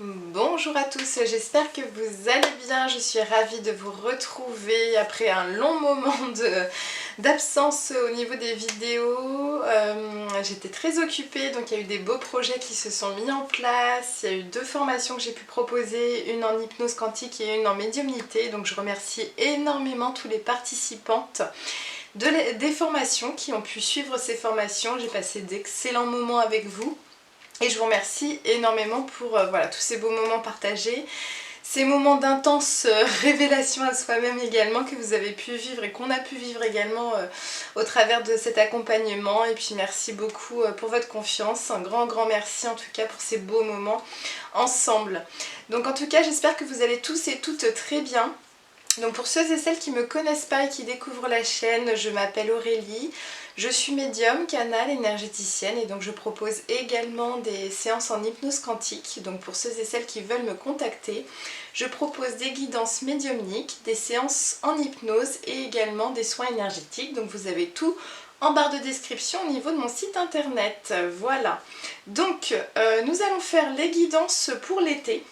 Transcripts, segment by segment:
Bonjour à tous, j'espère que vous allez bien. Je suis ravie de vous retrouver après un long moment d'absence au niveau des vidéos. J'étais très occupée, donc il y a eu des beaux projets qui se sont mis en place. Il y a eu 2 formations que j'ai pu proposer, une en hypnose quantique et une en médiumnité. Donc je remercie énormément tous les participantes des formations qui ont pu suivre ces formations. J'ai passé d'excellents moments avec vous. Et je vous remercie énormément pour voilà, tous ces beaux moments partagés, ces moments d'intense révélation à soi-même également que vous avez pu vivre et qu'on a pu vivre également au travers de cet accompagnement. Et puis merci beaucoup pour votre confiance, un grand merci en tout cas pour ces beaux moments ensemble. Donc en tout cas j'espère que vous allez tous et toutes très bien. Donc pour ceux et celles qui ne me connaissent pas et qui découvrent la chaîne, je m'appelle Aurélie, je suis médium, canal, énergéticienne et donc je propose également des séances en hypnose quantique. Donc pour ceux et celles qui veulent me contacter, je propose des guidances médiumniques, des séances en hypnose et également des soins énergétiques. Donc vous avez tout en barre de description au niveau de mon site internet. Voilà. Donc nous allons faire les guidances pour l'été.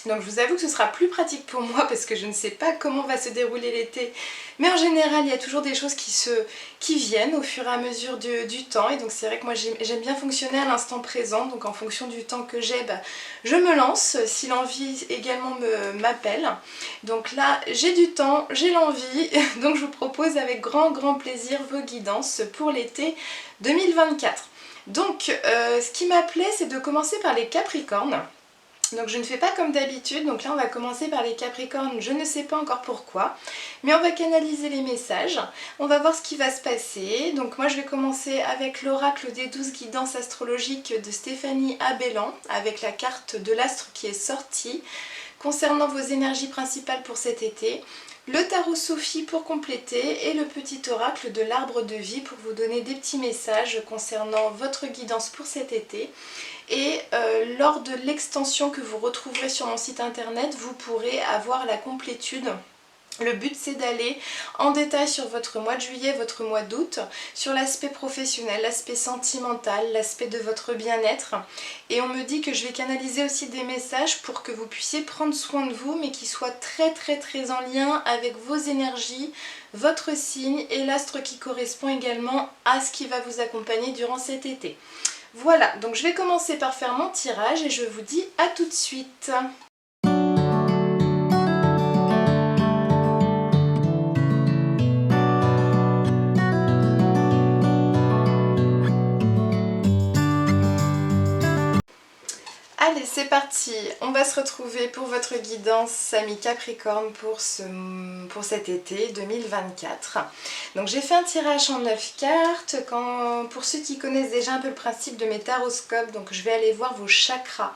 Donc je vous avoue que ce sera plus pratique pour moi parce que je ne sais pas comment va se dérouler l'été. Mais en général, il y a toujours des choses qui viennent au fur et à mesure du temps. Et donc c'est vrai que moi j'aime bien fonctionner à l'instant présent. Donc en fonction du temps que j'ai, je me lance si l'envie également m'appelle. Donc là, j'ai du temps, j'ai l'envie. Donc je vous propose avec grand plaisir vos guidances pour l'été 2024. Donc ce qui m'appelait, c'est de commencer par les Capricornes. Donc je ne fais pas comme d'habitude, donc là on va commencer par les Capricornes, je ne sais pas encore pourquoi, mais on va canaliser les messages, on va voir ce qui va se passer. Donc moi je vais commencer avec l'oracle des 12 guidances astrologiques de Stéphanie Abellan, avec la carte de l'astre qui est sortie, concernant vos énergies principales pour cet été, le tarot Sophie pour compléter et le petit oracle de l'arbre de vie pour vous donner des petits messages concernant votre guidance pour cet été. Et lors de l'extension que vous retrouverez sur mon site internet, vous pourrez avoir la complétude. Le but c'est d'aller en détail sur votre mois de juillet, votre mois d'août, sur l'aspect professionnel, l'aspect sentimental, l'aspect de votre bien-être. Et on me dit que je vais canaliser aussi des messages pour que vous puissiez prendre soin de vous, mais qui soient très en lien avec vos énergies, votre signe et l'astre qui correspond également à ce qui va vous accompagner durant cet été. Voilà, donc je vais commencer par faire mon tirage et je vous dis à tout de suite. Allez, c'est parti, on va se retrouver pour votre guidance, amis Capricorne, pour cet été 2024. Donc j'ai fait un tirage en 9 cartes. Pour ceux qui connaissent déjà un peu le principe de mes taroscopes, donc je vais aller voir vos chakras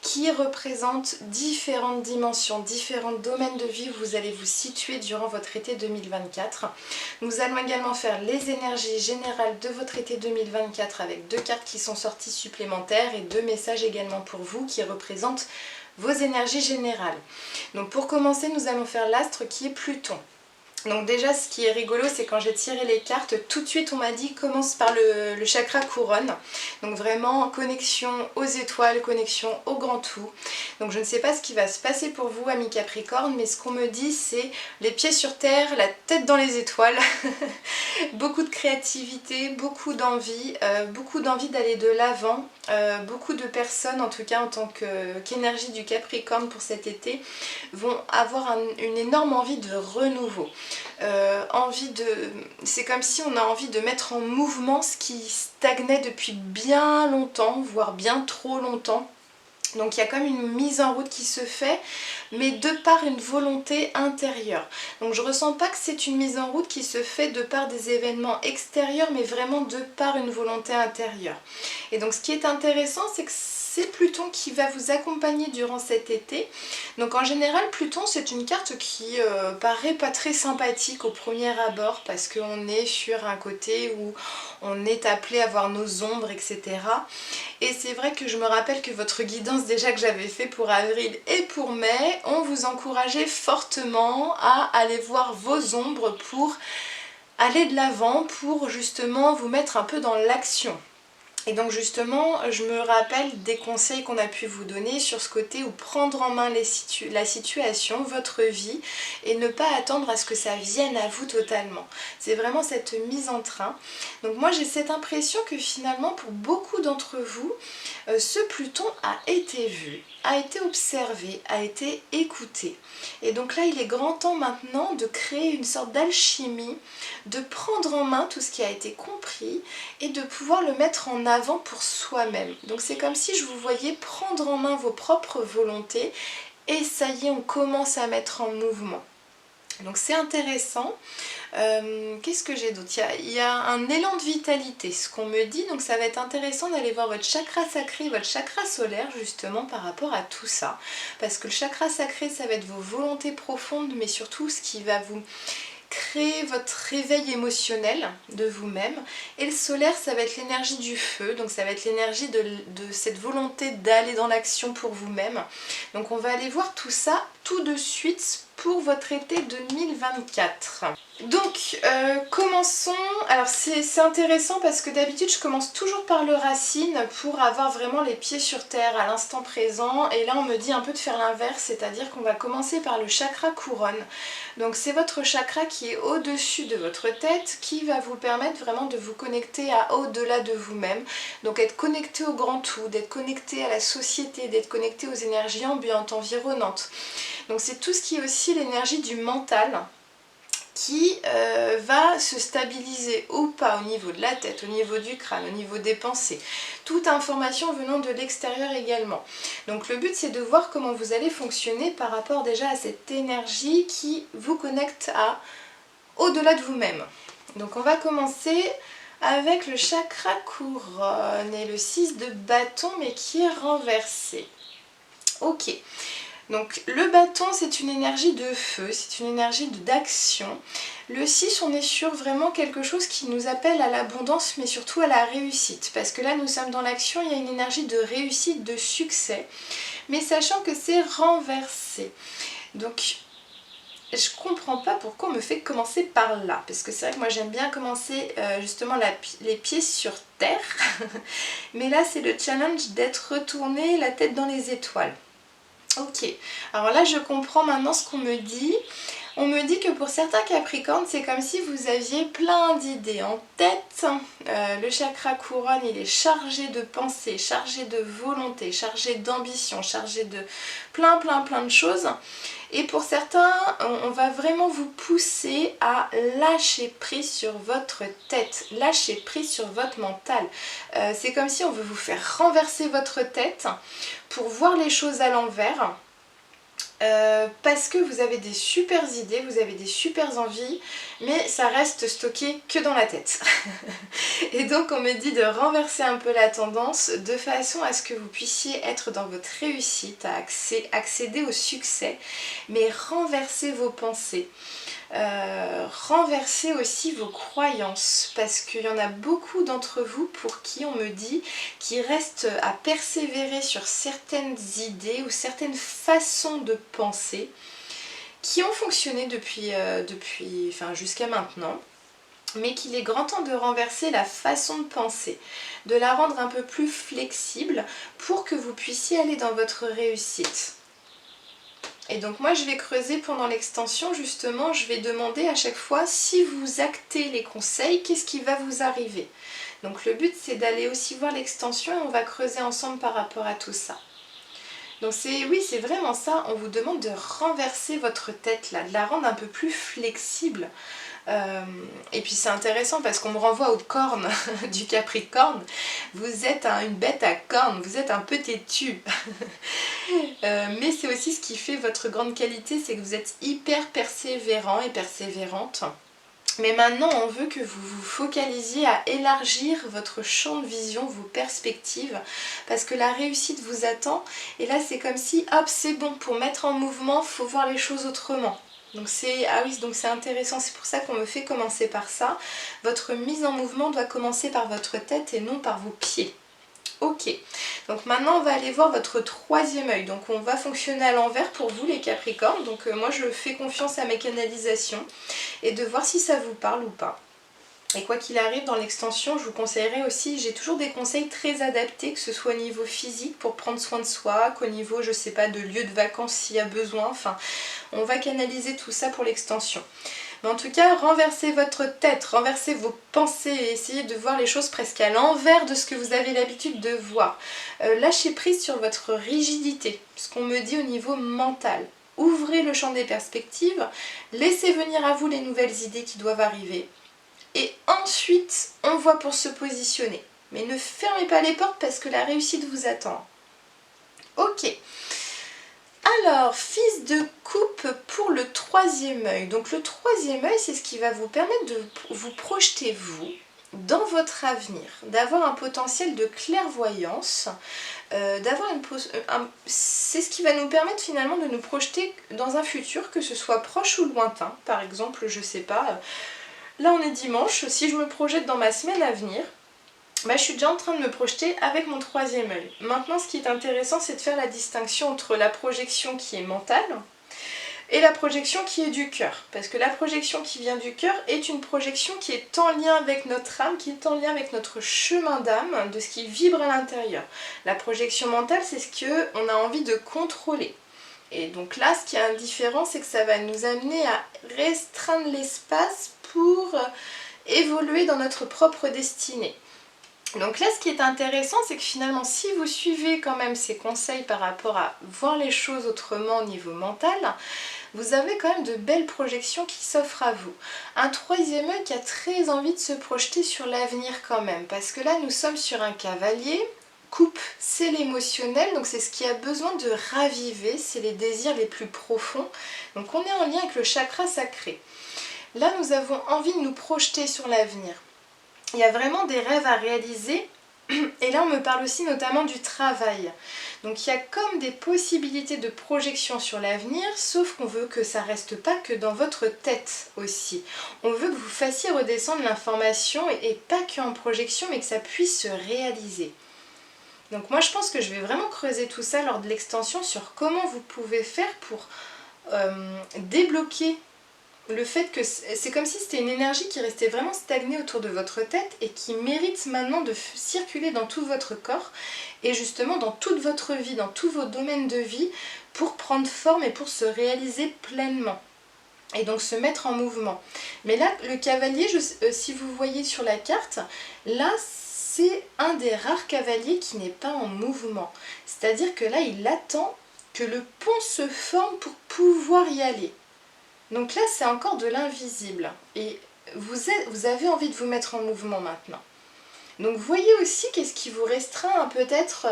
qui représentent différentes dimensions, différents domaines de vie où vous allez vous situer durant votre été 2024. Nous allons également faire les énergies générales de votre été 2024 avec 2 cartes qui sont sorties supplémentaires et 2 messages également pour vous qui représentent vos énergies générales. Donc pour commencer, nous allons faire l'astre qui est Pluton. Donc déjà ce qui est rigolo, c'est quand j'ai tiré les cartes, tout de suite on m'a dit commence par le chakra couronne. Donc vraiment connexion aux étoiles, connexion au grand tout. Donc je ne sais pas ce qui va se passer pour vous amis Capricorne, mais ce qu'on me dit c'est les pieds sur terre, la tête dans les étoiles. Beaucoup de créativité, beaucoup d'envie d'aller de l'avant. Beaucoup de personnes, en tout cas en tant qu'énergie du Capricorne pour cet été, vont avoir une énorme envie de renouveau. C'est comme si on a envie de mettre en mouvement ce qui stagnait depuis bien longtemps, voire bien trop longtemps. Donc il y a comme une mise en route qui se fait, mais de par une volonté intérieure. Donc je ressens pas que c'est une mise en route qui se fait de par des événements extérieurs, mais vraiment de par une volonté intérieure. Et donc ce qui est intéressant, c'est que c'est Pluton qui va vous accompagner durant cet été. Donc en général, Pluton c'est une carte qui paraît pas très sympathique au premier abord parce qu'on est sur un côté où on est appelé à voir nos ombres, etc. Et c'est vrai que je me rappelle que votre guidance déjà que j'avais fait pour avril et pour mai, on vous encourageait fortement à aller voir vos ombres pour aller de l'avant, pour justement vous mettre un peu dans l'action. Et donc justement, je me rappelle des conseils qu'on a pu vous donner sur ce côté où prendre en main la situation, votre vie, et ne pas attendre à ce que ça vienne à vous totalement. C'est vraiment cette mise en train. Donc moi j'ai cette impression que finalement pour beaucoup d'entre vous, ce Pluton a été vu, a été observé, a été écouté. Et donc là il est grand temps maintenant de créer une sorte d'alchimie, de prendre en main tout ce qui a été compris et de pouvoir le mettre en avant pour soi-même. Donc c'est comme si je vous voyais prendre en main vos propres volontés et ça y est, on commence à mettre en mouvement. Donc c'est intéressant. Qu'est-ce que j'ai d'autre? Il y a un élan de vitalité, ce qu'on me dit, donc ça va être intéressant d'aller voir votre chakra sacré, votre chakra solaire justement par rapport à tout ça. Parce que le chakra sacré, ça va être vos volontés profondes, mais surtout ce qui va vous créer votre réveil émotionnel de vous-même. Et le solaire, ça va être l'énergie du feu, donc ça va être l'énergie de cette volonté d'aller dans l'action pour vous-même. Donc on va aller voir tout ça tout de suite pour votre été 2024. Donc commençons, alors c'est intéressant parce que d'habitude je commence toujours par le racine pour avoir vraiment les pieds sur terre à l'instant présent, et là on me dit un peu de faire l'inverse, c'est-à-dire qu'on va commencer par le chakra couronne. Donc c'est votre chakra qui est au-dessus de votre tête, qui va vous permettre vraiment de vous connecter à au-delà de vous-même, donc être connecté au grand tout, d'être connecté à la société, d'être connecté aux énergies ambiantes, environnantes. Donc c'est tout ce qui est aussi l'énergie du mental, qui va se stabiliser ou pas au niveau de la tête, au niveau du crâne, au niveau des pensées. Toute information venant de l'extérieur également. Donc le but c'est de voir comment vous allez fonctionner par rapport déjà à cette énergie qui vous connecte à au-delà de vous-même. Donc on va commencer avec le chakra couronne et le 6 de bâton mais qui est renversé. Ok. Donc le bâton c'est une énergie de feu, c'est une énergie d'action. Le 6 on est sur vraiment quelque chose qui nous appelle à l'abondance mais surtout à la réussite. Parce que là nous sommes dans l'action, il y a une énergie de réussite, de succès. Mais sachant que c'est renversé. Donc je comprends pas pourquoi on me fait commencer par là. Parce que c'est vrai que moi j'aime bien commencer justement les pieds sur terre. Mais là c'est le challenge d'être retourné la tête dans les étoiles. Ok, alors là je comprends maintenant ce qu'on me dit. On me dit que pour certains Capricornes, c'est comme si vous aviez plein d'idées en tête. Le chakra couronne, il est chargé de pensées, chargé de volonté, chargé d'ambition, chargé de plein de choses. Et pour certains, on va vraiment vous pousser à lâcher prise sur votre tête, lâcher prise sur votre mental. C'est comme si on veut vous faire renverser votre tête pour voir les choses à l'envers. Parce que vous avez des super idées, vous avez des super envies, mais ça reste stocké que dans la tête. Et donc on me dit de renverser un peu la tendance de façon à ce que vous puissiez être dans votre réussite, à accéder au succès, mais renverser vos pensées. Renverser aussi vos croyances, parce qu'il y en a beaucoup d'entre vous pour qui on me dit qui restent à persévérer sur certaines idées ou certaines façons de penser qui ont fonctionné enfin, jusqu'à maintenant, mais qu'il est grand temps de renverser la façon de penser, de la rendre un peu plus flexible pour que vous puissiez aller dans votre réussite. Et donc moi je vais creuser pendant l'extension, justement, je vais demander à chaque fois si vous actez les conseils, qu'est-ce qui va vous arriver. Donc le but c'est d'aller aussi voir l'extension et on va creuser ensemble par rapport à tout ça. Donc oui, c'est vraiment ça, on vous demande de renverser votre tête là, de la rendre un peu plus flexible. Et puis c'est intéressant parce qu'on me renvoie aux cornes du Capricorne. Vous êtes une bête à cornes, vous êtes un peu têtu. Mais c'est aussi ce qui fait votre grande qualité, c'est que vous êtes hyper persévérant et persévérante. Mais maintenant on veut que vous vous focalisiez à élargir votre champ de vision, vos perspectives, parce que la réussite vous attend. Et là c'est comme si, hop, c'est bon, pour mettre en mouvement, il faut voir les choses autrement. Donc c'est intéressant, c'est pour ça qu'on me fait commencer par ça. Votre mise en mouvement doit commencer par votre tête et non par vos pieds. Ok, donc maintenant on va aller voir votre troisième œil. Donc on va fonctionner à l'envers pour vous les Capricornes. Donc moi je fais confiance à mes canalisations et de voir si ça vous parle ou pas. Et quoi qu'il arrive dans l'extension, je vous conseillerais aussi, j'ai toujours des conseils très adaptés, que ce soit au niveau physique pour prendre soin de soi, qu'au niveau, je sais pas, de lieu de vacances s'il y a besoin. Enfin, on va canaliser tout ça pour l'extension. Mais en tout cas, renversez votre tête, renversez vos pensées et essayez de voir les choses presque à l'envers de ce que vous avez l'habitude de voir. Lâchez prise sur votre rigidité, ce qu'on me dit au niveau mental. Ouvrez le champ des perspectives, laissez venir à vous les nouvelles idées qui doivent arriver. Et ensuite, on voit pour se positionner. Mais ne fermez pas les portes parce que la réussite vous attend. Ok. Alors, fils de coupe pour le troisième œil. Donc le troisième œil, c'est ce qui va vous permettre de vous projeter, vous, dans votre avenir. D'avoir un potentiel de clairvoyance. C'est ce qui va nous permettre finalement de nous projeter dans un futur, que ce soit proche ou lointain. Par exemple, je sais pas... Là on est dimanche, si je me projette dans ma semaine à venir, je suis déjà en train de me projeter avec mon troisième œil. Maintenant ce qui est intéressant c'est de faire la distinction entre la projection qui est mentale et la projection qui est du cœur. Parce que la projection qui vient du cœur est une projection qui est en lien avec notre âme, qui est en lien avec notre chemin d'âme, de ce qui vibre à l'intérieur. La projection mentale c'est ce qu'on a envie de contrôler. Et donc là, ce qui est indifférent, c'est que ça va nous amener à restreindre l'espace pour évoluer dans notre propre destinée. Donc là, ce qui est intéressant, c'est que finalement, si vous suivez quand même ces conseils par rapport à voir les choses autrement au niveau mental, vous avez quand même de belles projections qui s'offrent à vous. Un troisième œil qui a très envie de se projeter sur l'avenir quand même, parce que là, nous sommes sur un cavalier. Coupe, c'est l'émotionnel, donc c'est ce qui a besoin de raviver, c'est les désirs les plus profonds. Donc on est en lien avec le chakra sacré. Là, nous avons envie de nous projeter sur l'avenir. Il y a vraiment des rêves à réaliser. Et là, on me parle aussi notamment du travail. Donc il y a comme des possibilités de projection sur l'avenir, sauf qu'on veut que ça reste pas que dans votre tête aussi. On veut que vous fassiez redescendre l'information et pas qu'en projection, mais que ça puisse se réaliser. Donc moi je pense que je vais vraiment creuser tout ça lors de l'extension sur comment vous pouvez faire pour débloquer le fait que c'est comme si c'était une énergie qui restait vraiment stagnée autour de votre tête et qui mérite maintenant de circuler dans tout votre corps et justement dans toute votre vie, dans tous vos domaines de vie pour prendre forme et pour se réaliser pleinement. Et donc se mettre en mouvement. Mais là, le cavalier, si vous voyez sur la carte, là, c'est un des rares cavaliers qui n'est pas en mouvement. C'est-à-dire que là, il attend que le pont se forme pour pouvoir y aller. Donc là, c'est encore de l'invisible. Et vous avez envie de vous mettre en mouvement maintenant. Donc voyez aussi qu'est-ce qui vous restreint peut-être...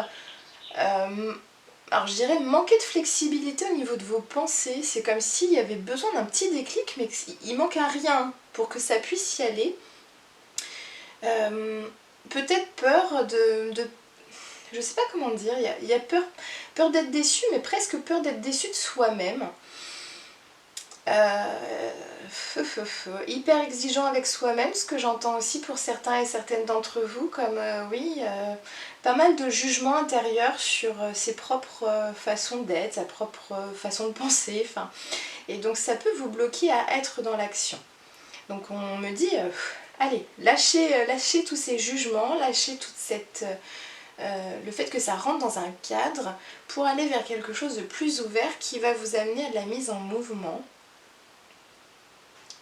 alors je dirais manquer de flexibilité au niveau de vos pensées. C'est comme s'il y avait besoin d'un petit déclic, mais il manque un rien pour que ça puisse y aller. Peut-être peur de... Je sais pas comment dire, il y a peur d'être déçu, mais presque peur d'être déçu de soi-même. Hyper exigeant avec soi-même, ce que j'entends aussi pour certains et certaines d'entre vous, comme pas mal de jugements intérieurs sur ses propres façons d'être, sa propre façon de penser, et donc ça peut vous bloquer à être dans l'action. Donc on me dit, allez, lâchez tous ces jugements, lâchez toute cette... le fait que ça rentre dans un cadre pour aller vers quelque chose de plus ouvert qui va vous amener à de la mise en mouvement.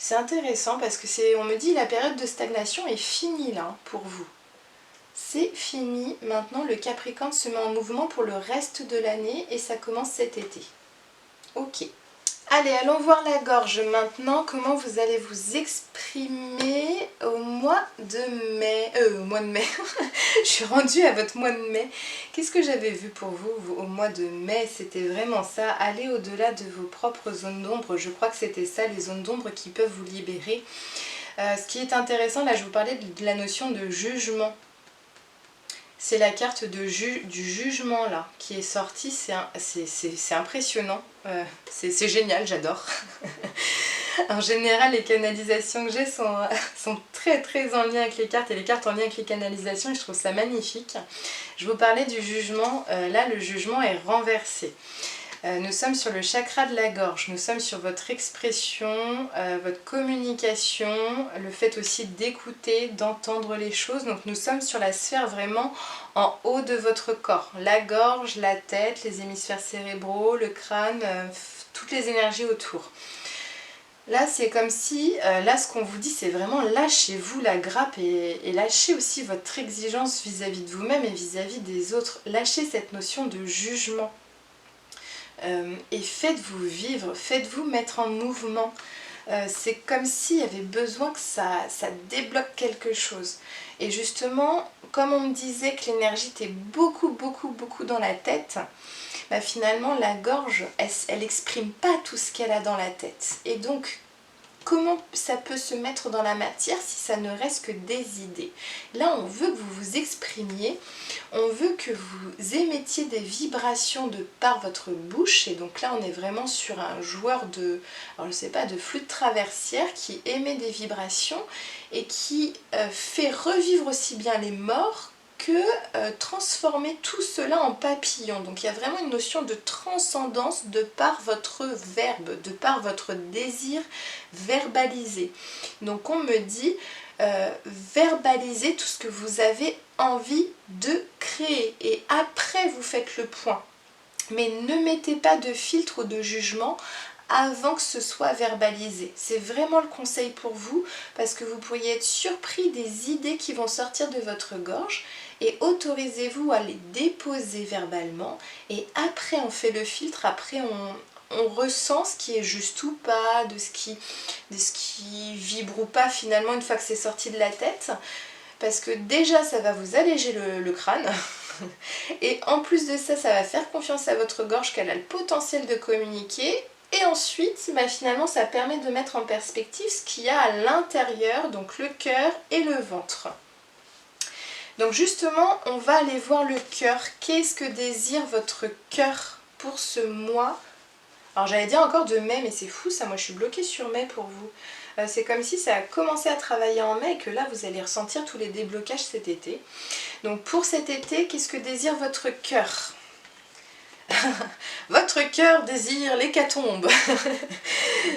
C'est intéressant parce que on me dit la période de stagnation est finie là pour vous. C'est fini, maintenant le Capricorne se met en mouvement pour le reste de l'année et ça commence cet été. Ok. Allez, allons voir la gorge maintenant, comment vous allez vous exprimer au mois de mai. Je suis rendue à votre mois de mai. Qu'est-ce que j'avais vu pour vous au mois de mai? C'était vraiment ça, aller au-delà de vos propres zones d'ombre. Je crois que c'était ça, les zones d'ombre qui peuvent vous libérer. Ce qui est intéressant, là je vous parlais de la notion de jugement. C'est la carte du jugement là qui est sortie, c'est impressionnant, c'est génial, j'adore. En général, les canalisations que j'ai sont très très en lien avec les cartes et les cartes en lien avec les canalisations et je trouve ça magnifique. Je vous parlais du jugement, là le jugement est renversé. Nous sommes sur le chakra de la gorge, nous sommes sur votre expression, votre communication, le fait aussi d'écouter, d'entendre les choses. Donc nous sommes sur la sphère vraiment en haut de votre corps. La gorge, la tête, les hémisphères cérébraux, le crâne, toutes les énergies autour. Là, c'est comme si, là, ce qu'on vous dit, c'est vraiment lâchez-vous la grappe et lâchez aussi votre exigence vis-à-vis de vous-même et vis-à-vis des autres. Lâchez cette notion de jugement. Et faites-vous vivre, faites-vous mettre en mouvement. C'est comme s'il y avait besoin que ça débloque quelque chose. Et justement, comme on me disait que l'énergie était beaucoup dans la tête, bah finalement la gorge, elle exprime pas tout ce qu'elle a dans la tête. Et donc, comment ça peut se mettre dans la matière si ça ne reste que des idées? Là, on veut que vous vous exprimiez, on veut que vous émettiez des vibrations de par votre bouche. Et donc là, on est vraiment sur un joueur de, alors je sais pas, de flûte traversière qui émet des vibrations et qui fait revivre aussi bien les morts que transformer tout cela en papillon. Donc il y a vraiment une notion de transcendance de par votre verbe, de par votre désir verbalisé. Donc on me dit verbalisez tout ce que vous avez envie de créer et après vous faites le point. Mais ne mettez pas de filtre ou de jugement avant que ce soit verbalisé. C'est vraiment le conseil pour vous parce que vous pourriez être surpris des idées qui vont sortir de votre gorge et autorisez-vous à les déposer verbalement et après on fait le filtre, après on ressent ce qui est juste ou pas, de ce qui vibre ou pas finalement une fois que c'est sorti de la tête. Parce que déjà ça va vous alléger le crâne et en plus de ça, ça va faire confiance à votre gorge qu'elle a le potentiel de communiquer. Et ensuite, bah finalement, ça permet de mettre en perspective ce qu'il y a à l'intérieur, donc le cœur et le ventre. Donc justement, on va aller voir le cœur. Qu'est-ce que désire votre cœur pour ce mois? Alors j'allais dire encore de mai, mais c'est fou ça, moi je suis bloquée sur mai pour vous. C'est comme si ça a commencé à travailler en mai et que là vous allez ressentir tous les déblocages cet été. Donc pour cet été, qu'est-ce que désire votre cœur? Votre cœur désire l'hécatombe.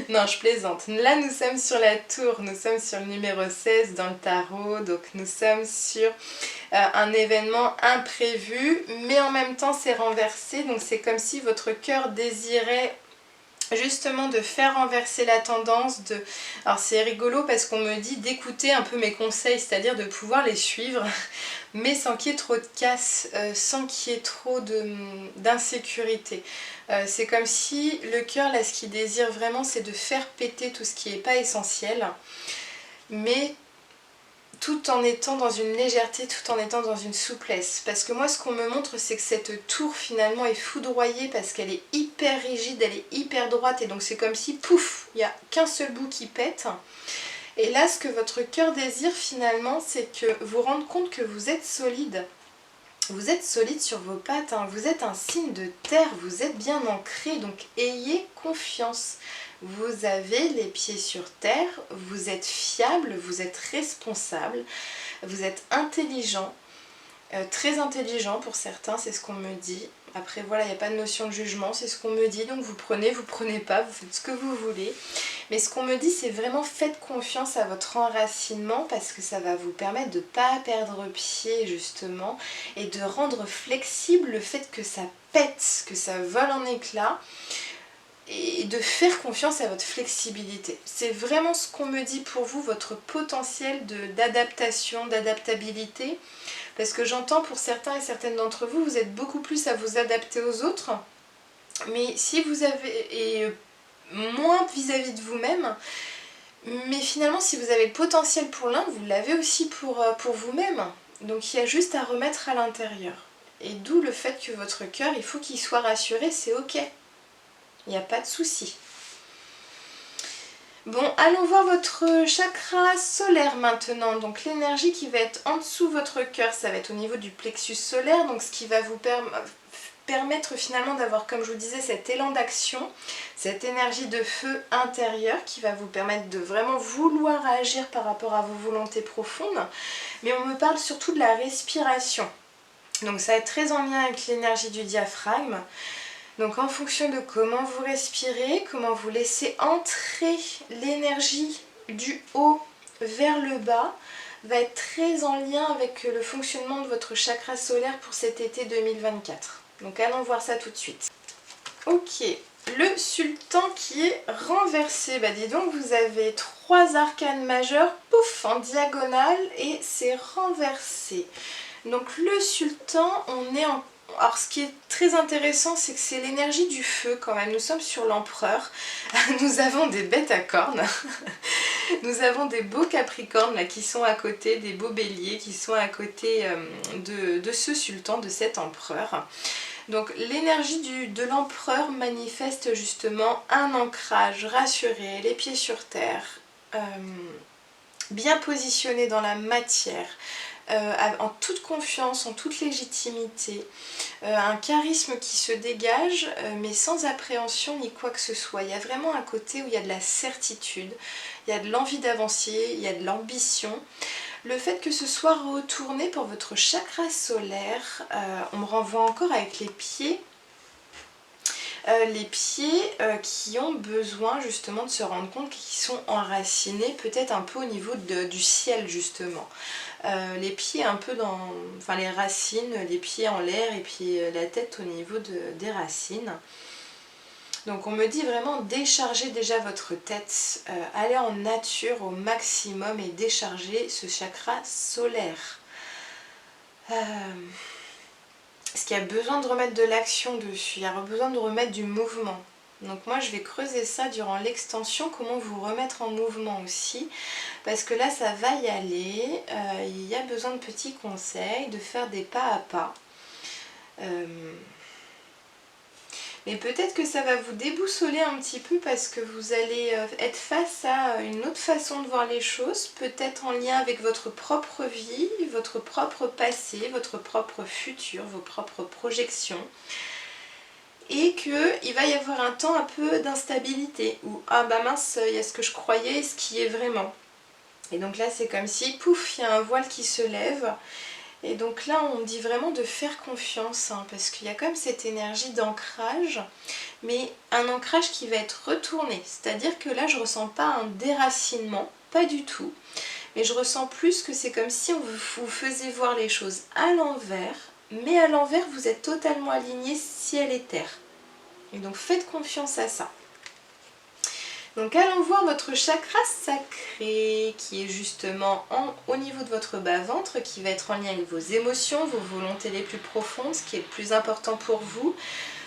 Non, je plaisante. Là, nous sommes sur la tour, nous sommes sur le numéro 16 dans le tarot, donc nous sommes sur un événement imprévu, mais en même temps c'est renversé, donc c'est comme si votre cœur désirait justement de faire renverser la tendance. Alors c'est rigolo parce qu'on me dit d'écouter un peu mes conseils, c'est-à-dire de pouvoir les suivre, mais sans qu'il y ait trop de casse, sans qu'il y ait trop d'insécurité. C'est comme si le cœur, là, ce qu'il désire vraiment, c'est de faire péter tout ce qui n'est pas essentiel, mais tout en étant dans une légèreté, tout en étant dans une souplesse. Parce que moi, ce qu'on me montre, c'est que cette tour, finalement, est foudroyée parce qu'elle est hyper rigide, elle est hyper droite, et donc c'est comme si, pouf, il n'y a qu'un seul bout qui pète. Et là, ce que votre cœur désire, finalement, c'est que vous rendre compte que vous êtes solide. Vous êtes solide sur vos pattes, hein. Vous êtes un signe de terre, vous êtes bien ancré, donc ayez confiance. Vous avez les pieds sur terre, vous êtes fiable, vous êtes responsable, vous êtes intelligent, très intelligent pour certains, c'est ce qu'on me dit. Après voilà, il n'y a pas de notion de jugement, c'est ce qu'on me dit, donc vous prenez pas, vous faites ce que vous voulez. Mais ce qu'on me dit, c'est vraiment faites confiance à votre enracinement parce que ça va vous permettre de ne pas perdre pied justement et de rendre flexible le fait que ça pète, que ça vole en éclats. Et de faire confiance à votre flexibilité. C'est vraiment ce qu'on me dit pour vous, votre potentiel d'adaptation, d'adaptabilité. Parce que j'entends pour certains et certaines d'entre vous, vous êtes beaucoup plus à vous adapter aux autres. Mais si vous avez... et moins vis-à-vis de vous-même. Mais finalement, si vous avez le potentiel pour l'un, vous l'avez aussi pour vous-même. Donc il y a juste à remettre à l'intérieur. Et d'où le fait que votre cœur, il faut qu'il soit rassuré, c'est ok. Il n'y a pas de souci. Bon, allons voir votre chakra solaire maintenant. Donc l'énergie qui va être en dessous de votre cœur, ça va être au niveau du plexus solaire. Donc ce qui va vous permettre finalement d'avoir, comme je vous disais, cet élan d'action, cette énergie de feu intérieur qui va vous permettre de vraiment vouloir agir par rapport à vos volontés profondes. Mais on me parle surtout de la respiration. Donc ça va être très en lien avec l'énergie du diaphragme. Donc en fonction de comment vous respirez, comment vous laissez entrer l'énergie du haut vers le bas, va être très en lien avec le fonctionnement de votre chakra solaire pour cet été 2024. Donc allons voir ça tout de suite. Ok, le sultan qui est renversé, bah dis donc vous avez 3 arcanes majeures, pouf, en diagonale et c'est renversé. Donc le sultan, on est en... Alors ce qui est très intéressant, c'est que c'est l'énergie du feu quand même. Nous sommes sur l'empereur, nous avons des bêtes à cornes, nous avons des beaux capricornes là, qui sont à côté, des beaux béliers qui sont à côté de ce sultan, de cet empereur. Donc l'énergie de l'empereur manifeste justement un ancrage rassuré, les pieds sur terre, bien positionné dans la matière, en toute confiance, en toute légitimité, un charisme qui se dégage mais sans appréhension ni quoi que ce soit. Il y a vraiment un côté où il y a de la certitude, il y a de l'envie d'avancer, il y a de l'ambition. Le fait que ce soit retourné pour votre chakra solaire, on me renvoie encore avec les pieds qui ont besoin justement de se rendre compte qu'ils sont enracinés peut-être un peu au niveau du ciel justement. Les pieds un peu dans, enfin les racines, les pieds en l'air et puis la tête au niveau des racines. Donc on me dit vraiment décharger déjà votre tête, aller en nature au maximum et décharger ce chakra solaire. Est-ce qu'il y a besoin de remettre de l'action dessus? Il y a besoin de remettre du mouvement. Donc moi je vais creuser ça durant l'extension, comment vous remettre en mouvement aussi. Parce que là ça va y aller, il y a besoin de petits conseils, de faire des pas à pas. Mais peut-être que ça va vous déboussoler un petit peu parce que vous allez être face à une autre façon de voir les choses, peut-être en lien avec votre propre vie, votre propre passé, votre propre futur, vos propres projections. Et qu'il va y avoir un temps un peu d'instabilité, où ah bah mince, il y a ce que je croyais et ce qui est vraiment. Et donc là c'est comme si, pouf, il y a un voile qui se lève. Et donc là on dit vraiment de faire confiance, hein, parce qu'il y a quand même cette énergie d'ancrage, mais un ancrage qui va être retourné. C'est-à-dire que là je ne ressens pas un déracinement, pas du tout. Mais je ressens plus que c'est comme si on vous faisait voir les choses à l'envers, mais à l'envers vous êtes totalement aligné ciel et terre. Et donc faites confiance à ça. Donc allons voir votre chakra sacré qui est justement au niveau de votre bas-ventre, qui va être en lien avec vos émotions, vos volontés les plus profondes, ce qui est le plus important pour vous.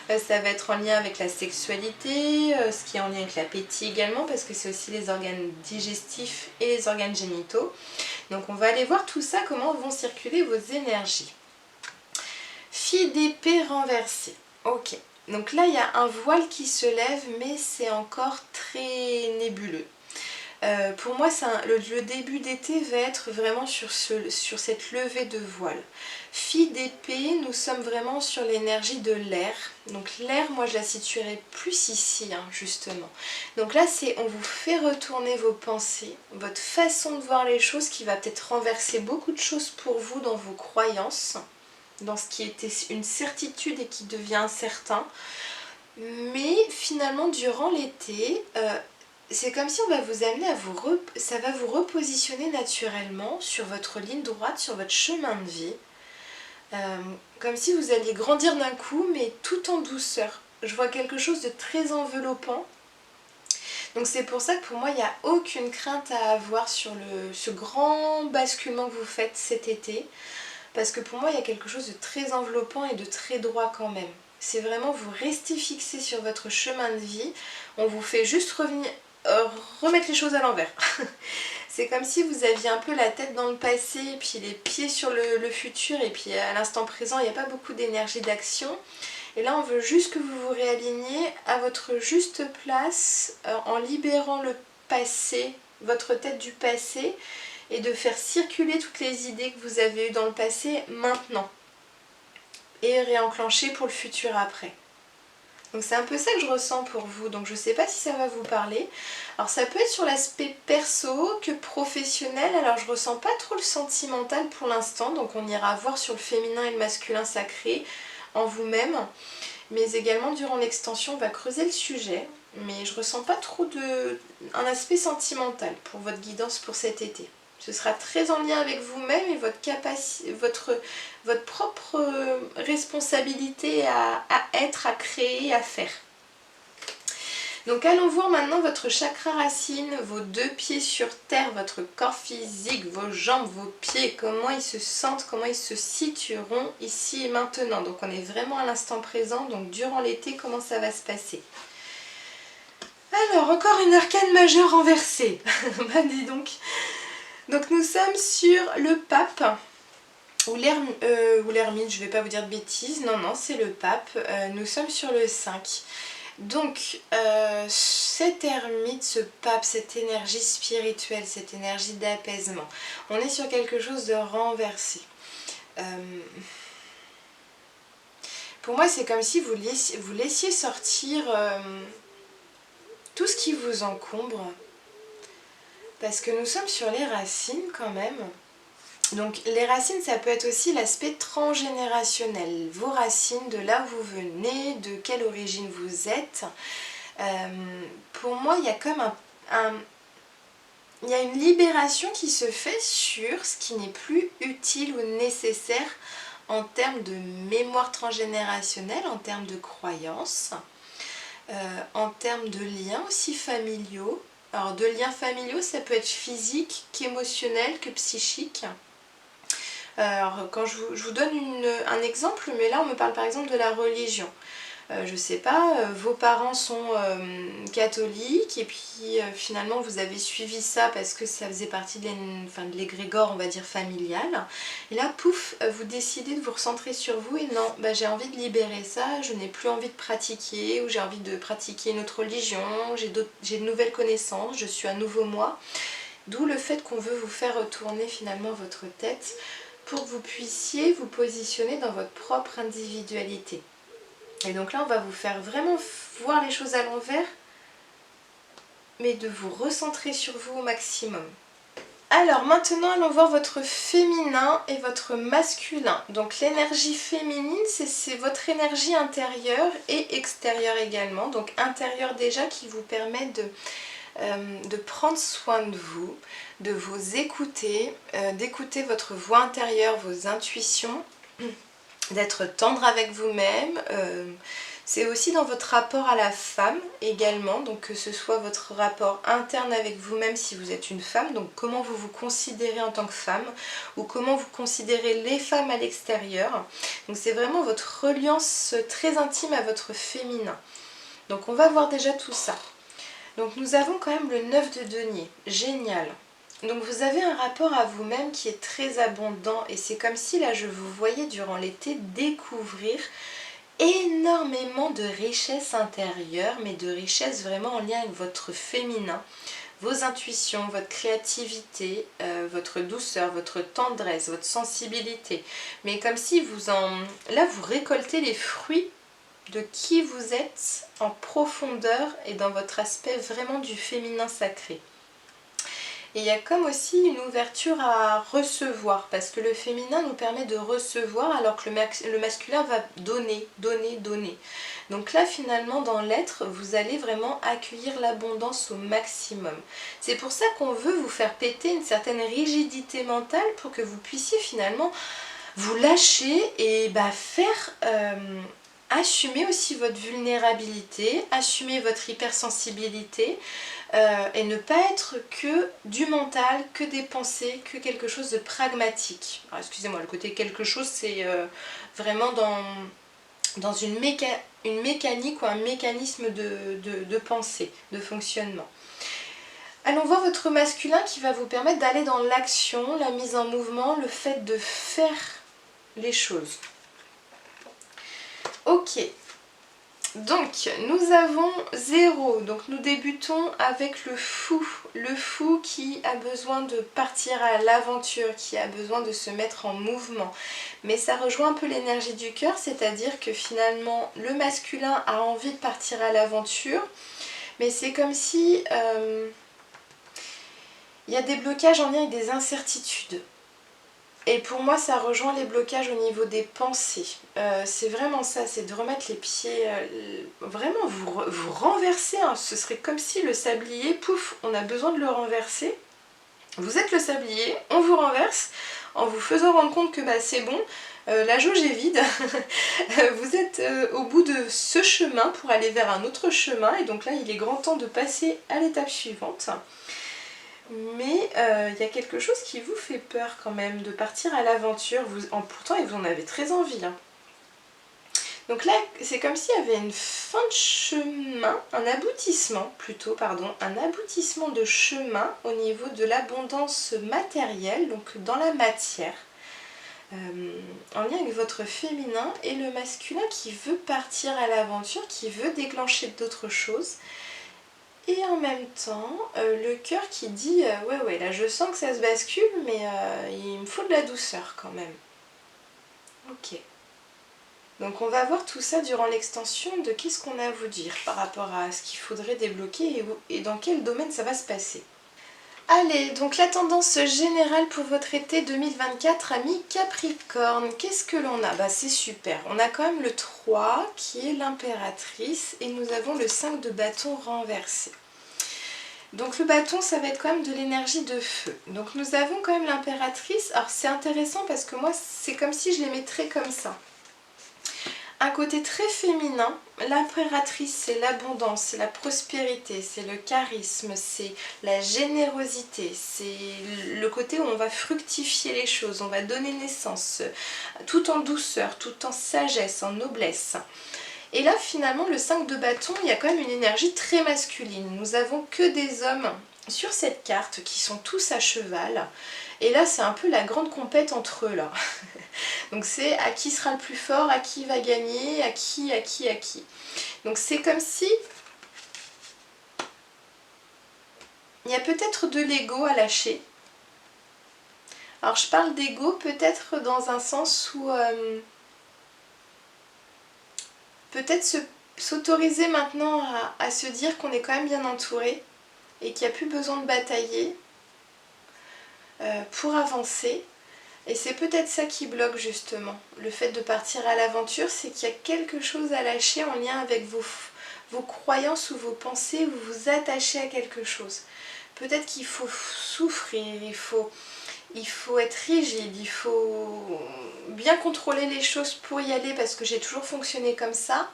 Ça va être en lien avec la sexualité, ce qui est en lien avec l'appétit également, parce que c'est aussi les organes digestifs et les organes génitaux. Donc on va aller voir tout ça, comment vont circuler vos énergies. Fille d'épée renversée. Ok. Donc là, il y a un voile qui se lève, mais c'est encore très nébuleux. Pour moi, le début d'été va être vraiment sur cette levée de voile. Fille d'épée, nous sommes vraiment sur l'énergie de l'air. Donc l'air, moi je la situerai plus ici, hein, justement. Donc là, on vous fait retourner vos pensées, votre façon de voir les choses qui va peut-être renverser beaucoup de choses pour vous dans vos croyances, dans ce qui était une certitude et qui devient incertain. Mais finalement, durant l'été, c'est comme si on va vous amener à ça va vous repositionner naturellement sur votre ligne droite, sur votre chemin de vie. Comme si vous alliez grandir d'un coup, mais tout en douceur. Je vois quelque chose de très enveloppant. Donc c'est pour ça que pour moi, il n'y a aucune crainte à avoir sur ce grand basculement que vous faites cet été. Parce que pour moi, il y a quelque chose de très enveloppant et de très droit quand même. C'est vraiment, vous restez fixé sur votre chemin de vie. On vous fait juste remettre les choses à l'envers. C'est comme si vous aviez un peu la tête dans le passé, et puis les pieds sur le futur, et puis à l'instant présent, il n'y a pas beaucoup d'énergie d'action. Et là, on veut juste que vous vous réaligniez à votre juste place, en libérant le passé, votre tête du passé, et de faire circuler toutes les idées que vous avez eues dans le passé maintenant. Et réenclencher pour le futur après. Donc c'est un peu ça que je ressens pour vous, donc je ne sais pas si ça va vous parler. Alors ça peut être sur l'aspect perso que professionnel, alors je ressens pas trop le sentimental pour l'instant, donc on ira voir sur le féminin et le masculin sacré en vous-même. mais également durant l'extension on va creuser le sujet, mais je ressens pas trop un aspect sentimental pour votre guidance pour cet été. Ce sera très en lien avec vous-même et votre capacité, votre propre responsabilité à être, à créer, à faire. Donc allons voir maintenant votre chakra racine, vos 2 pieds sur terre, votre corps physique, vos jambes, vos pieds, comment ils se sentent, comment ils se situeront ici et maintenant. Donc on est vraiment à l'instant présent, donc durant l'été, comment ça va se passer. Alors, encore une arcane majeure renversée. Bah dis donc. Donc nous sommes sur le pape, ou l'ermite, je ne vais pas vous dire de bêtises, non, c'est le pape. Nous sommes sur le 5. Donc, cette ermite, ce pape, cette énergie spirituelle, cette énergie d'apaisement, on est sur quelque chose de renversé. Pour moi, c'est comme si vous laissiez sortir tout ce qui vous encombre, parce que nous sommes sur les racines quand même. Donc les racines, ça peut être aussi l'aspect transgénérationnel, vos racines, de là où vous venez, de quelle origine vous êtes. Pour moi, il y a comme il y a une libération qui se fait sur ce qui n'est plus utile ou nécessaire en termes de mémoire transgénérationnelle, en termes de croyances, en termes de liens aussi familiaux. Alors de liens familiaux, ça peut être physique, qu'émotionnel, que psychique. Alors quand je vous donne un exemple, mais là on me parle par exemple de la religion. Je sais pas, vos parents sont catholiques et puis finalement vous avez suivi ça parce que ça faisait partie de l'égrégore, on va dire, familial. Et là, pouf, vous décidez de vous recentrer sur vous et non, bah, j'ai envie de libérer ça, je n'ai plus envie de pratiquer, ou j'ai envie de pratiquer une autre religion, j'ai de nouvelles connaissances, je suis un nouveau moi. D'où le fait qu'on veut vous faire retourner finalement votre tête pour que vous puissiez vous positionner dans votre propre individualité. Et donc là, on va vous faire vraiment voir les choses à l'envers, mais de vous recentrer sur vous au maximum. Alors maintenant, allons voir votre féminin et votre masculin. Donc l'énergie féminine, c'est votre énergie intérieure et extérieure également. Donc intérieure déjà qui vous permet de prendre soin de vous écouter, d'écouter votre voix intérieure, vos intuitions, d'être tendre avec vous-même. C'est aussi dans votre rapport à la femme également, donc que ce soit votre rapport interne avec vous-même si vous êtes une femme, donc comment vous vous considérez en tant que femme, ou comment vous considérez les femmes à l'extérieur. Donc c'est vraiment votre reliance très intime à votre féminin. Donc on va voir déjà tout ça. Donc nous avons quand même le 9 de denier, génial. Donc vous avez un rapport à vous-même qui est très abondant et c'est comme si là je vous voyais durant l'été découvrir énormément de richesse intérieure, mais de richesse vraiment en lien avec votre féminin, vos intuitions, votre créativité, votre douceur, votre tendresse, votre sensibilité. Mais comme si là vous récoltez les fruits de qui vous êtes en profondeur et dans votre aspect vraiment du féminin sacré. Et il y a comme aussi une ouverture à recevoir, parce que le féminin nous permet de recevoir alors que le masculin va donner, donner, donner. Donc là finalement dans l'être, vous allez vraiment accueillir l'abondance au maximum. C'est pour ça qu'on veut vous faire péter une certaine rigidité mentale pour que vous puissiez finalement vous lâcher et faire... assumer aussi votre vulnérabilité, assumer votre hypersensibilité et ne pas être que du mental, que des pensées, que quelque chose de pragmatique. Alors excusez-moi, le côté quelque chose c'est vraiment dans une mécanique ou un mécanisme de pensée, de fonctionnement. Allons voir votre masculin qui va vous permettre d'aller dans l'action, la mise en mouvement, le fait de faire les choses. Ok, donc nous avons 0, donc nous débutons avec le fou qui a besoin de partir à l'aventure, qui a besoin de se mettre en mouvement. Mais ça rejoint un peu l'énergie du cœur, c'est-à-dire que finalement le masculin a envie de partir à l'aventure, mais c'est comme si il y a des blocages en lien avec des incertitudes. Et pour moi ça rejoint les blocages au niveau des pensées. C'est vraiment ça, c'est de remettre les pieds, vraiment vous renverser, hein. Ce serait comme si le sablier, pouf, on a besoin de le renverser. Vous êtes le sablier, on vous renverse en vous faisant rendre compte que bah, c'est bon, la jauge est vide, vous êtes au bout de ce chemin pour aller vers un autre chemin et donc là il est grand temps de passer à l'étape suivante. Mais il y a quelque chose qui vous fait peur quand même de partir à l'aventure, pourtant vous en avez très envie. Hein. Donc là c'est comme s'il y avait une fin de chemin, un aboutissement plutôt, pardon, un aboutissement de chemin au niveau de l'abondance matérielle, donc dans la matière. En lien avec votre féminin et le masculin qui veut partir à l'aventure, qui veut déclencher d'autres choses. Et en même temps, le cœur qui dit ouais, là je sens que ça se bascule, mais il me faut de la douceur quand même. Ok. Donc on va voir tout ça durant l'extension de qu'est-ce qu'on a à vous dire par rapport à ce qu'il faudrait débloquer et dans quel domaine ça va se passer. Allez, donc la tendance générale pour votre été 2024, amis Capricorne, qu'est-ce que l'on a? Bah c'est super, on a quand même le 3 qui est l'impératrice et nous avons le 5 de bâton renversé. Donc le bâton ça va être quand même de l'énergie de feu. Donc nous avons quand même l'impératrice, alors c'est intéressant parce que moi c'est comme si je les mettrais comme ça. Un côté très féminin, l'impératrice c'est l'abondance, c'est la prospérité, c'est le charisme, c'est la générosité, c'est le côté où on va fructifier les choses, on va donner naissance, tout en douceur, tout en sagesse, en noblesse. Et là finalement le 5 de bâton, il y a quand même une énergie très masculine. Nous avons que des hommes sur cette carte qui sont tous à cheval. Et là c'est un peu la grande compète entre eux là. Donc c'est à qui sera le plus fort, à qui va gagner, à qui. Donc c'est comme si il y a peut-être de l'ego à lâcher. Alors je parle d'ego peut-être dans un sens où peut-être s'autoriser maintenant à se dire qu'on est quand même bien entouré et qu'il n'y a plus besoin de batailler pour avancer. Et c'est peut-être ça qui bloque justement. Le fait de partir à l'aventure, c'est qu'il y a quelque chose à lâcher en lien avec vos croyances ou vos pensées, vous vous attachez à quelque chose. Peut-être qu'il faut souffrir, il faut être rigide, il faut bien contrôler les choses pour y aller parce que j'ai toujours fonctionné comme ça.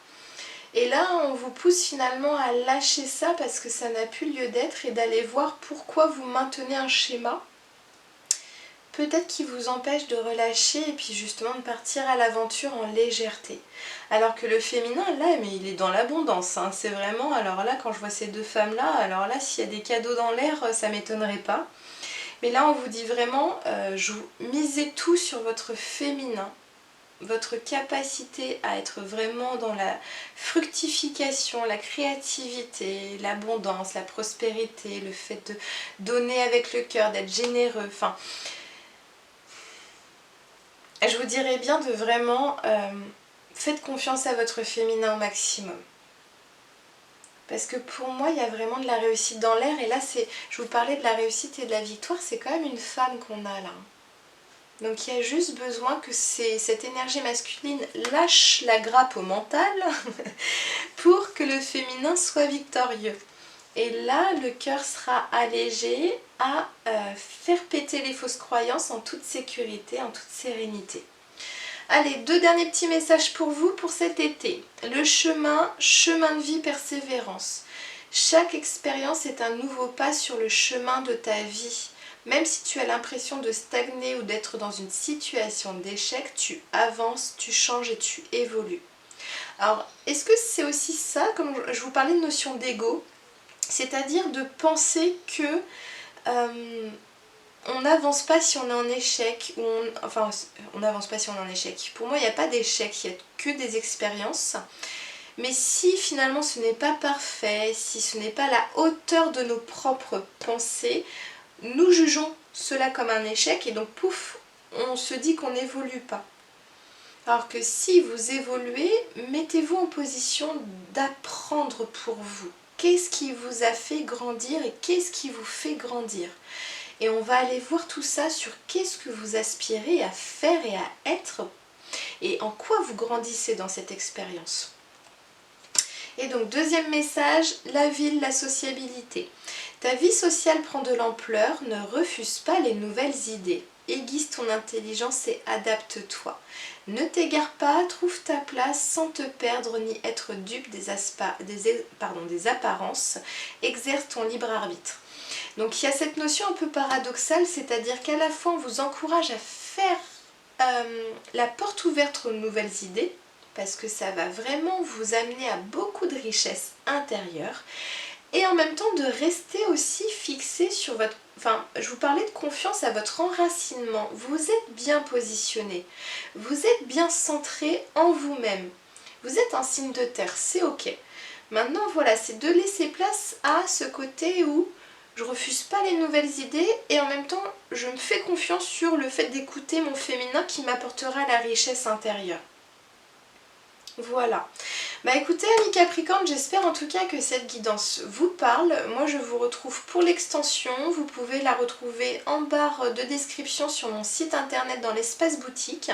Et là, on vous pousse finalement à lâcher ça parce que ça n'a plus lieu d'être et d'aller voir pourquoi vous maintenez un schéma. Peut-être qui vous empêche de relâcher et puis justement de partir à l'aventure en légèreté. Alors que le féminin, là, mais il est dans l'abondance. Hein. C'est vraiment, alors là, quand je vois ces deux femmes-là, alors là, s'il y a des cadeaux dans l'air, ça m'étonnerait pas. Mais là, on vous dit vraiment, misez tout sur votre féminin. Votre capacité à être vraiment dans la fructification, la créativité, l'abondance, la prospérité, le fait de donner avec le cœur, d'être généreux, enfin... Je vous dirais bien de vraiment faites confiance à votre féminin au maximum. Parce que pour moi, il y a vraiment de la réussite dans l'air. Et là, je vous parlais de la réussite et de la victoire, c'est quand même une femme qu'on a là. Donc il y a juste besoin que cette énergie masculine lâche la grappe au mental pour que le féminin soit victorieux. Et là, le cœur sera allégé à faire péter les fausses croyances en toute sécurité, en toute sérénité. Allez, 2 derniers petits messages pour vous pour cet été. Le chemin de vie, persévérance. Chaque expérience est un nouveau pas sur le chemin de ta vie. Même si tu as l'impression de stagner ou d'être dans une situation d'échec, tu avances, tu changes et tu évolues. Alors, est-ce que c'est aussi ça, comme je vous parlais de notion d'ego, c'est-à-dire de penser que on n'avance pas si on est en échec, enfin on n'avance pas si on est en échec. Pour moi, il n'y a pas d'échec, il n'y a que des expériences. Mais si finalement ce n'est pas parfait, si ce n'est pas la hauteur de nos propres pensées, nous jugeons cela comme un échec et donc pouf, on se dit qu'on n'évolue pas. Alors que si vous évoluez, mettez-vous en position d'apprendre pour vous. Qu'est-ce qui vous a fait grandir et qu'est-ce qui vous fait grandir? Et on va aller voir tout ça sur qu'est-ce que vous aspirez à faire et à être et en quoi vous grandissez dans cette expérience. Et donc deuxième message, la ville, la sociabilité. Ta vie sociale prend de l'ampleur, ne refuse pas les nouvelles idées. Aiguise ton intelligence et adapte-toi. Ne t'égare pas, trouve ta place sans te perdre ni être dupe des apparences. Exerce ton libre arbitre. Donc il y a cette notion un peu paradoxale, c'est-à-dire qu'à la fois on vous encourage à faire la porte ouverte aux nouvelles idées, parce que ça va vraiment vous amener à beaucoup de richesse intérieure, et en même temps de rester aussi fixé sur votre... Enfin, je vous parlais de confiance à votre enracinement. Vous êtes bien positionné, vous êtes bien centré en vous-même. Vous êtes un signe de terre, c'est ok. Maintenant, voilà, c'est de laisser place à ce côté où je refuse pas les nouvelles idées et en même temps, je me fais confiance sur le fait d'écouter mon féminin qui m'apportera la richesse intérieure. Voilà. Bah écoutez amis Capricorne, j'espère en tout cas que cette guidance vous parle. Moi je vous retrouve pour l'extension, vous pouvez la retrouver en barre de description sur mon site internet dans l'espace boutique.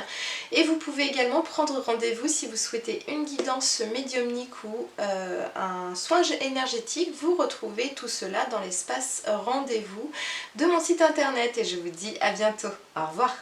Et vous pouvez également prendre rendez-vous si vous souhaitez une guidance médiumnique ou un soin énergétique. Vous retrouvez tout cela dans l'espace rendez-vous de mon site internet et je vous dis à bientôt. Au revoir.